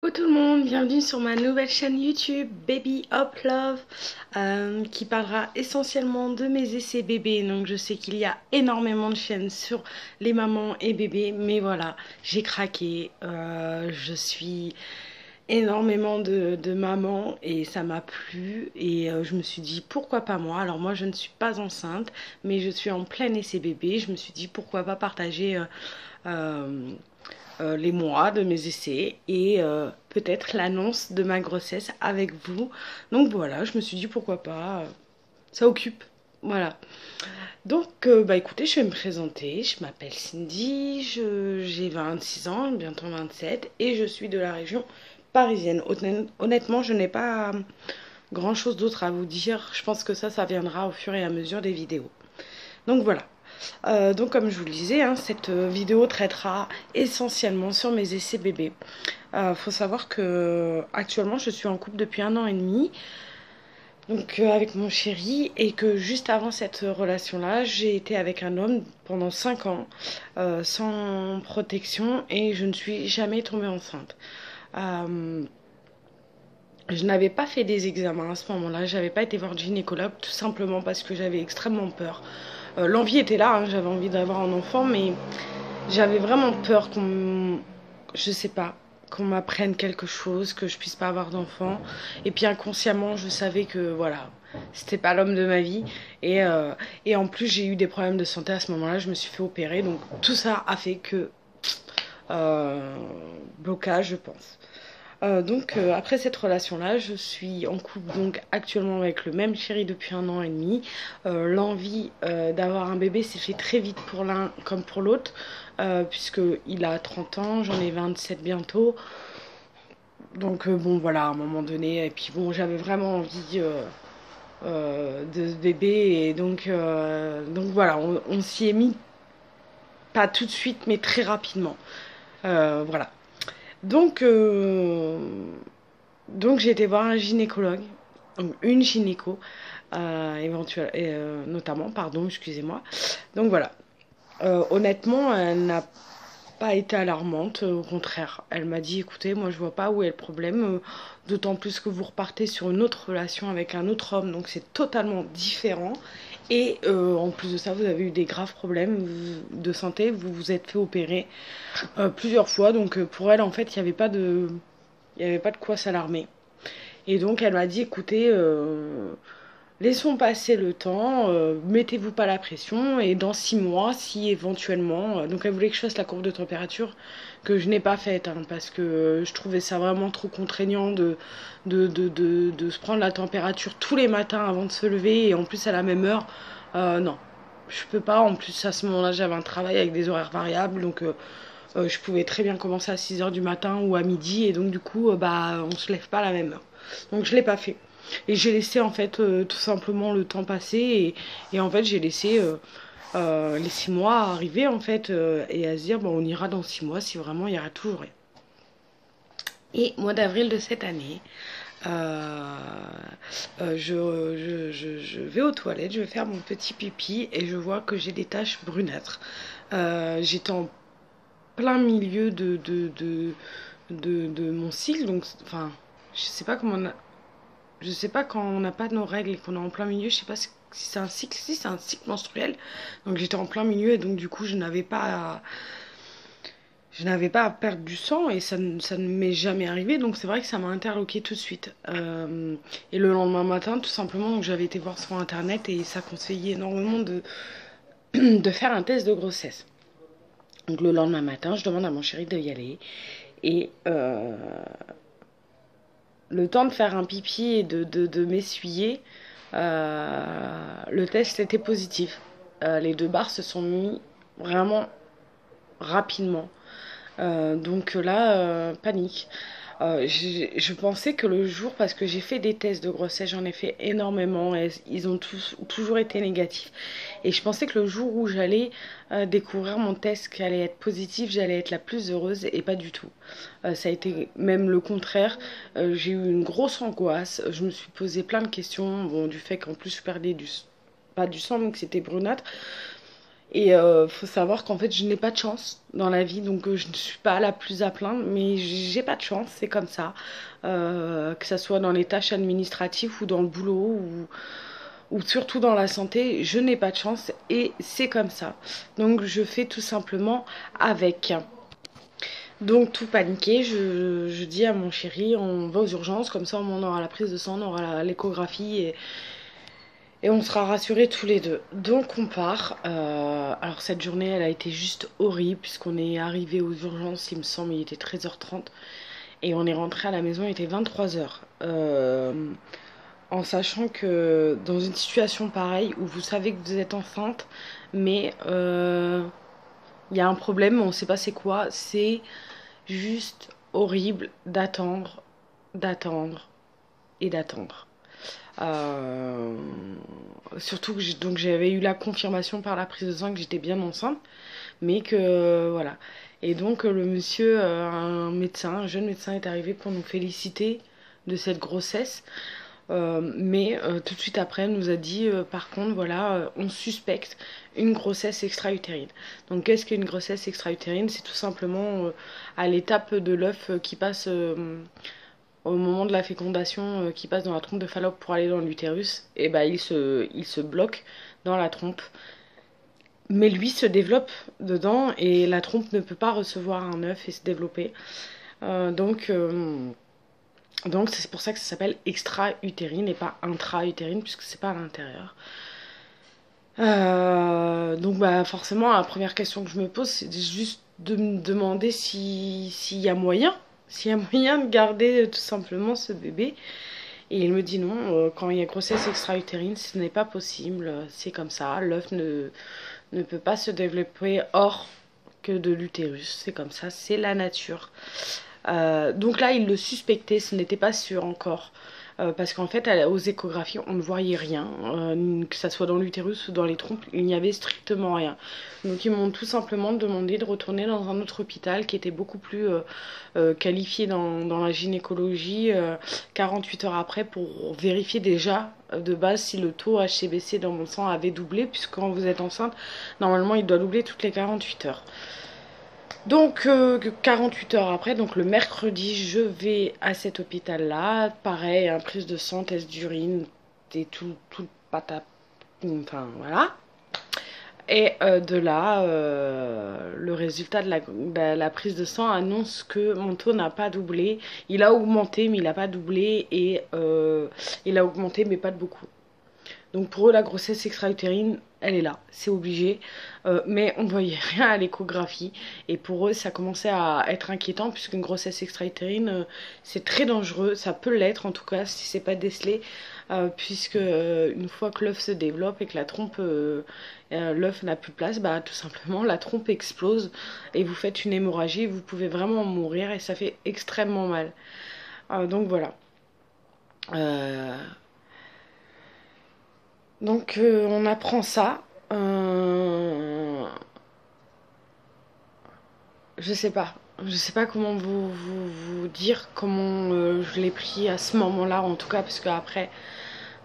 Coucou tout le monde, bienvenue sur ma nouvelle chaîne YouTube Baby Up Love qui parlera essentiellement de mes essais bébés. Donc je sais qu'il y a énormément de chaînes sur les mamans et bébés, mais voilà, j'ai craqué. Je suis énormément de mamans et ça m'a plu et je me suis dit pourquoi pas moi. Alors moi je ne suis pas enceinte, mais je suis en plein essai bébé. Je me suis dit pourquoi pas partager euh, les mois de mes essais et peut-être l'annonce de ma grossesse avec vous. Donc voilà, je me suis dit pourquoi pas, ça occupe. Voilà. Donc bah écoutez, je vais me présenter. Je m'appelle Cindy, j'ai 26 ans, bientôt 27 et je suis de la région parisienne. Honnêtement, je n'ai pas grand-chose d'autre à vous dire. Je pense que ça viendra au fur et à mesure des vidéos. Donc voilà. Donc comme je vous le disais, hein, cette vidéo traitera essentiellement sur mes essais bébés. Faut savoir que actuellement je suis en couple depuis 1 an et demi, donc avec mon chéri, et que juste avant cette relation-là, j'ai été avec un homme pendant 5 ans sans protection et je ne suis jamais tombée enceinte. Euh, je n'avais pas fait des examens à ce moment-là, j'avais pas été voir le gynécologue tout simplement parce que j'avais extrêmement peur. L'envie était là, hein, j'avais envie d'avoir un enfant, mais j'avais vraiment peur je sais pas, qu'on m'apprenne quelque chose, que je puisse pas avoir d'enfant. Et puis inconsciemment, je savais que voilà, c'était pas l'homme de ma vie. Et en plus, j'ai eu des problèmes de santé à ce moment-là, je me suis fait opérer. Donc tout ça a fait que euh, blocage, je pense. Après cette relation-là, je suis en couple donc actuellement avec le même chéri depuis 1 an et demi. L'envie d'avoir un bébé s'est fait très vite pour l'un comme pour l'autre, puisqu'il a 30 ans, j'en ai 27 bientôt. Donc bon voilà, à un moment donné, et puis bon j'avais vraiment envie de ce bébé, et donc voilà, on s'y est mis pas tout de suite mais très rapidement. Voilà. Donc, euh, donc j'ai été voir un gynécologue, une gynéco, notamment, pardon, excusez-moi. Donc voilà. Honnêtement, elle n'a pas été alarmante, au contraire. Elle m'a dit, écoutez, moi je vois pas où est le problème, d'autant plus que vous repartez sur une autre relation avec un autre homme, donc c'est totalement différent. Et en plus de ça, vous avez eu des graves problèmes de santé, vous vous êtes fait opérer plusieurs fois, donc pour elle, en fait, il n'y avait pas de quoi s'alarmer. Et donc elle m'a dit, écoutez, laissons passer le temps, mettez-vous pas la pression, et dans 6 mois, si éventuellement... donc elle voulait que je fasse la courbe de température, que je n'ai pas faite, hein, parce que je trouvais ça vraiment trop contraignant de se prendre la température tous les matins avant de se lever, et en plus à la même heure. Non, je peux pas. En plus, à ce moment-là, j'avais un travail avec des horaires variables, donc je pouvais très bien commencer à 6 heures du matin ou à midi, et donc du coup, bah, on se lève pas à la même heure. Donc je l'ai pas fait. Et j'ai laissé en fait tout simplement le temps passer, et en fait j'ai laissé les 6 mois arriver en fait, et à se dire bon, on ira dans 6 mois si vraiment il y aura toujours rien. Et mois d'avril de cette année, euh, je vais aux toilettes, je vais faire mon petit pipi et je vois que j'ai des taches brunâtres. J'étais en plein milieu de mon cycle, donc enfin, je sais pas comment je sais pas, quand on n'a pas nos règles et qu'on est en plein milieu, je sais pas si c'est un cycle, si c'est un cycle menstruel. Donc j'étais en plein milieu et donc du coup je n'avais pas à perdre du sang, et ça ne m'est jamais arrivé, donc c'est vrai que ça m'a interloqué tout de suite. Et le lendemain matin, tout simplement, donc j'avais été voir sur internet et ça conseillait énormément de faire un test de grossesse. Donc le lendemain matin, je demande à mon chéri de y aller, et le temps de faire un pipi et de m'essuyer, le test était positif. Les deux barres se sont mis vraiment rapidement. Donc là, panique. Je pensais que le jour, parce que j'ai fait des tests de grossesse, j'en ai fait énormément, et ils ont toujours été négatifs. Et je pensais que le jour où j'allais découvrir mon test qui allait être positif, j'allais être la plus heureuse, et pas du tout. Ça a été même le contraire. J'ai eu une grosse angoisse, je me suis posé plein de questions, bon, du fait qu'en plus je perdais pas du sang, donc c'était brunâtre. Et faut savoir qu'en fait, je n'ai pas de chance dans la vie, donc je ne suis pas la plus à plaindre, mais j'ai pas de chance, c'est comme ça. Que ça soit dans les tâches administratives ou dans le boulot ou surtout dans la santé, je n'ai pas de chance et c'est comme ça. Donc je fais tout simplement avec. Donc tout paniqué, je dis à mon chéri, on va aux urgences, comme ça on aura la prise de sang, on aura l'échographie et on sera rassurés tous les deux. Donc on part. Alors cette journée, elle a été juste horrible puisqu'on est arrivé aux urgences, il me semble, il était 13h30. Et on est rentré à la maison, il était 23h. En sachant que dans une situation pareille où vous savez que vous êtes enceinte, mais il y a un problème, on ne sait pas c'est quoi, c'est juste horrible d'attendre, d'attendre et d'attendre. Euh, Surtout que donc j'avais eu la confirmation par la prise de sang que j'étais bien enceinte, mais que voilà. Et donc le monsieur, un médecin, un jeune médecin est arrivé pour nous féliciter de cette grossesse. Mais tout de suite après, elle nous a dit par contre, voilà, on suspecte une grossesse extra-utérine. Donc, qu'est-ce qu'une grossesse extra-utérine? C'est tout simplement à l'étape de l'œuf qui passe au moment de la fécondation, qui passe dans la trompe de Fallope pour aller dans l'utérus. Et ben, il se bloque dans la trompe. Mais lui se développe dedans et la trompe ne peut pas recevoir un œuf et se développer. Donc c'est pour ça que ça s'appelle extra-utérine et pas intra-utérine puisque c'est pas à l'intérieur. Donc bah forcément la première question que je me pose c'est juste de me demander s'il y a moyen, s'il y a moyen de garder tout simplement ce bébé. Et il me dit non, quand il y a grossesse extra-utérine ce n'est pas possible, c'est comme ça, l'œuf ne peut pas se développer hors que de l'utérus, c'est comme ça, c'est la nature. Donc là, il le suspectait, ce n'était pas sûr encore. Parce qu'en fait, aux échographies, on ne voyait rien, que ça soit dans l'utérus ou dans les trompes, il n'y avait strictement rien. Donc ils m'ont tout simplement demandé de retourner dans un autre hôpital qui était beaucoup plus qualifié dans la gynécologie 48 heures après pour vérifier déjà de base si le taux HCBC dans mon sang avait doublé, puisque quand vous êtes enceinte, normalement il doit doubler toutes les 48 heures. Donc 48 heures après, donc le mercredi, je vais à cet hôpital-là. Pareil, prise de sang, test d'urine, et tout patap. Enfin voilà. Et de là, le résultat de la prise de sang annonce que mon taux n'a pas doublé. Il a augmenté, mais il n'a pas doublé. Et il a augmenté, mais pas de beaucoup. Donc pour eux, la grossesse extra-utérine, elle est là, c'est obligé. Mais on ne voyait rien à l'échographie. Et pour eux, ça commençait à être inquiétant, puisqu'une grossesse extra-utérine, c'est très dangereux. Ça peut l'être, en tout cas, si c'est pas décelé. Puisque une fois que l'œuf se développe et que la trompe, l'œuf n'a plus de place, bah tout simplement la trompe explose et vous faites une hémorragie. Vous pouvez vraiment mourir et ça fait extrêmement mal. Donc voilà. Euh, Donc on apprend ça. Je sais pas. Je sais pas comment vous dire comment je l'ai pris à ce moment-là, en tout cas, parce qu'après,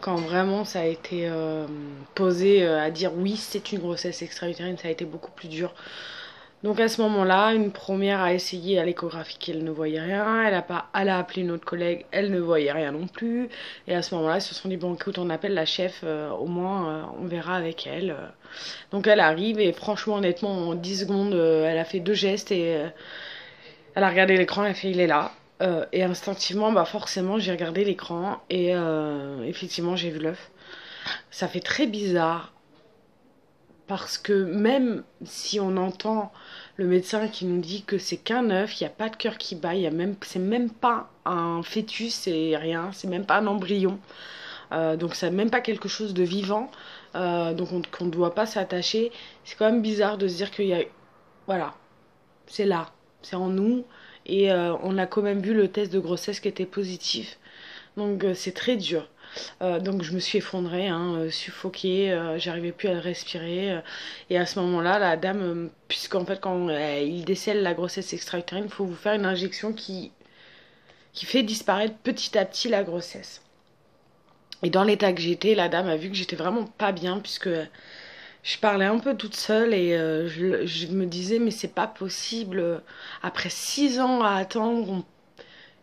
quand vraiment ça a été posé à dire oui, c'est une grossesse extra-utérine, ça a été beaucoup plus dur. Donc à ce moment-là, une première a essayé à l'échographie qu'elle ne voyait rien, elle a appelé une autre collègue, elle ne voyait rien non plus. Et à ce moment-là, ils se sont dit bon écoute, on appelle la chef, au moins on verra avec elle. Donc elle arrive et franchement honnêtement en 10 secondes, elle a fait deux gestes et elle a regardé l'écran, elle a fait il est là. Et instinctivement, bah forcément j'ai regardé l'écran et effectivement j'ai vu l'œuf. Ça fait très bizarre parce que même si on entend le médecin qui nous dit que c'est qu'un œuf, il n'y a pas de cœur qui bat, c'est même pas un fœtus, c'est rien, c'est même pas un embryon. Donc c'est même pas quelque chose de vivant, donc qu'on ne doit pas s'attacher. C'est quand même bizarre de se dire qu'il y a... Voilà, c'est là, c'est en nous, et on a quand même vu le test de grossesse qui était positif. Donc c'est très dur. Donc je me suis effondrée, hein, suffoquée, j'arrivais plus à respirer. Et à ce moment-là, la dame, puisqu'en fait quand il décèle la grossesse extra-utérine, il faut vous faire une injection qui fait disparaître petit à petit la grossesse. Et dans l'état que j'étais, la dame a vu que j'étais vraiment pas bien, puisque je parlais un peu toute seule et je me disais mais c'est pas possible. Après 6 ans à attendre,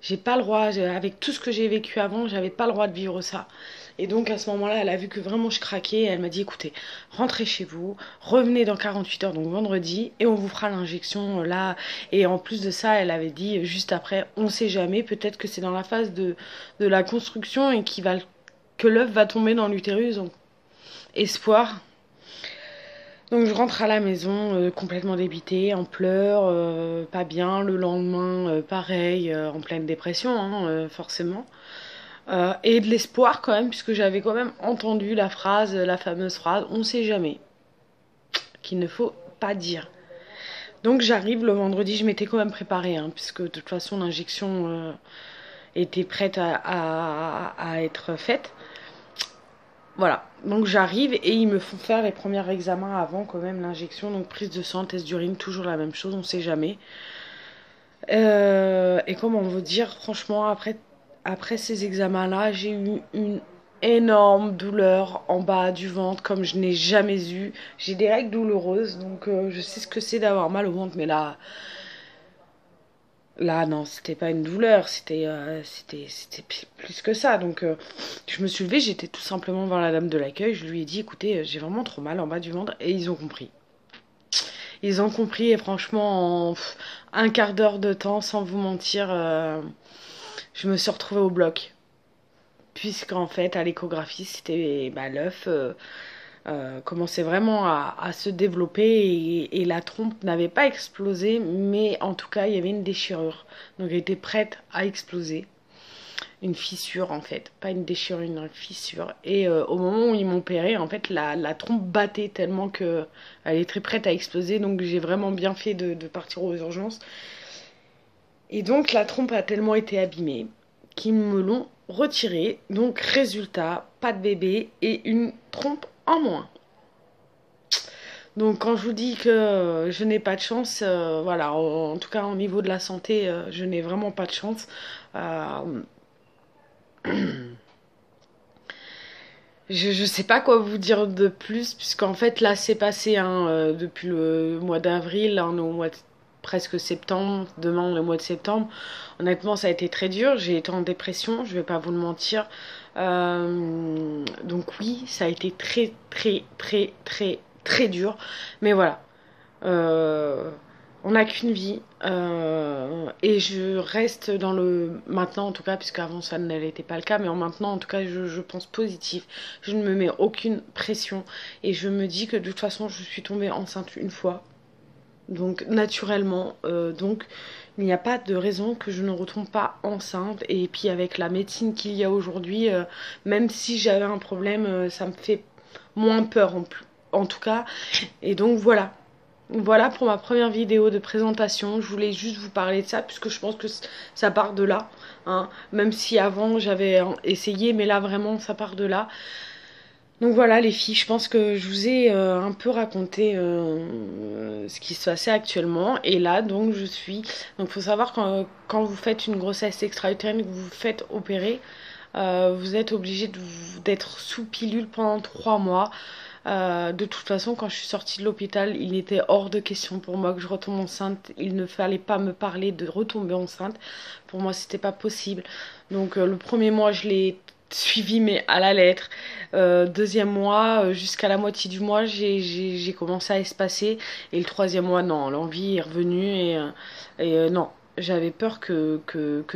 j'ai pas le droit, avec tout ce que j'ai vécu avant, j'avais pas le droit de vivre ça. Et donc à ce moment-là, elle a vu que vraiment je craquais. Elle m'a dit écoutez, rentrez chez vous, revenez dans 48 heures, donc vendredi, et on vous fera l'injection là. Et en plus de ça, elle avait dit juste après, on sait jamais, peut-être que c'est dans la phase de la construction et que l'œuf va tomber dans l'utérus. Donc espoir. Donc je rentre à la maison complètement débitée, en pleurs, pas bien. Le lendemain, pareil, en pleine dépression, hein, forcément. Et de l'espoir quand même, puisque j'avais quand même entendu la fameuse phrase, on sait jamais, qu'il ne faut pas dire. Donc j'arrive le vendredi, je m'étais quand même préparée, hein, puisque de toute façon l'injection était prête à être faite. Voilà, donc j'arrive et ils me font faire les premiers examens avant quand même l'injection, donc prise de sang, test d'urine, toujours la même chose, on sait jamais. Et comment vous dire, franchement, après ces examens-là, j'ai eu une énorme douleur en bas du ventre comme je n'ai jamais eu. J'ai des règles douloureuses, donc je sais ce que c'est d'avoir mal au ventre, mais là, non, c'était pas une douleur, c'était plus que ça. Donc, je me suis levée, j'étais tout simplement voir la dame de l'accueil. Je lui ai dit, écoutez, j'ai vraiment trop mal en bas du ventre. Et ils ont compris. Ils ont compris, et franchement, en un quart d'heure de temps, sans vous mentir, je me suis retrouvée au bloc. Puisqu'en fait, à l'échographie, c'était l'œuf commençait vraiment à se développer et la trompe n'avait pas explosé, mais en tout cas, il y avait une déchirure. Donc, elle était prête à exploser. Une fissure, en fait. Pas une déchirure, une fissure. Et au moment où ils m'ont opéré, en fait, la trompe battait tellement qu'elle est très prête à exploser. Donc, j'ai vraiment bien fait de partir aux urgences. Et donc, la trompe a tellement été abîmée qu'ils me l'ont retirée. Donc, résultat, pas de bébé et une trompe en moins. Donc quand je vous dis que je n'ai pas de chance, voilà, en tout cas au niveau de la santé, je n'ai vraiment pas de chance. Euh, je sais pas quoi vous dire de plus, puisqu'en fait là c'est passé hein, depuis le mois d'avril, là on est au mois de presque septembre, demain on est au mois de septembre. Honnêtement ça a été très dur, j'ai été en dépression, je vais pas vous le mentir. Donc oui, ça a été très très très très très dur, mais voilà. Euh, on n'a qu'une vie et je reste dans le maintenant en tout cas, puisque avant ça n'était pas le cas, mais en maintenant en tout cas je pense positif. Je ne me mets aucune pression et je me dis que de toute façon je suis tombée enceinte une fois, donc naturellement, donc il n'y a pas de raison que je ne retombe pas enceinte. Et puis avec la médecine qu'il y a aujourd'hui, même si j'avais un problème, ça me fait moins peur en tout cas. Et donc voilà. Voilà pour ma première vidéo de présentation. Je voulais juste vous parler de ça puisque je pense que ça part de là. Hein. Même si avant j'avais essayé, mais là vraiment ça part de là. Donc voilà les filles, je pense que je vous ai un peu raconté ce qui se passait actuellement. Et là donc je suis... Donc il faut savoir quand vous faites une grossesse extra-utérine, que vous vous faites opérer, vous êtes obligé d'être sous pilule pendant 3 mois. De toute façon, quand je suis sortie de l'hôpital, il était hors de question pour moi que je retombe enceinte. Il ne fallait pas me parler de retomber enceinte. Pour moi, c'était pas possible. Donc, le premier mois, je l'ai suivi, mais à la lettre. Deuxième mois, jusqu'à la moitié du mois, j'ai commencé à espacer. Et le troisième mois, non, l'envie est revenue et non. J'avais peur que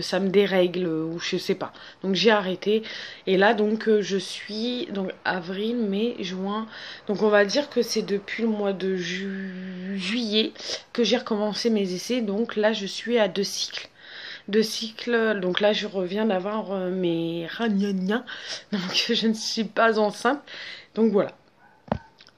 ça me dérègle ou je sais pas. Donc j'ai arrêté. Et là donc je suis donc avril, mai, juin. Donc on va dire que c'est depuis le mois de juillet que j'ai recommencé mes essais. Donc là je suis à 2 cycles. 2 cycles. Donc là je reviens d'avoir mes ragnagnas. Donc je ne suis pas enceinte. Donc voilà.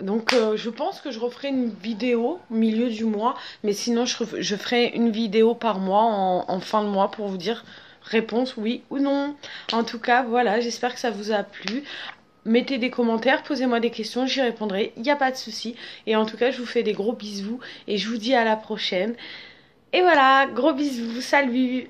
Donc je pense que je referai une vidéo au milieu du mois, mais sinon je ferai une vidéo par mois en fin de mois pour vous dire réponse oui ou non. En tout cas voilà, j'espère que ça vous a plu. Mettez des commentaires, posez-moi des questions, j'y répondrai, il n'y a pas de souci. Et en tout cas je vous fais des gros bisous et je vous dis à la prochaine. Et voilà, gros bisous, salut!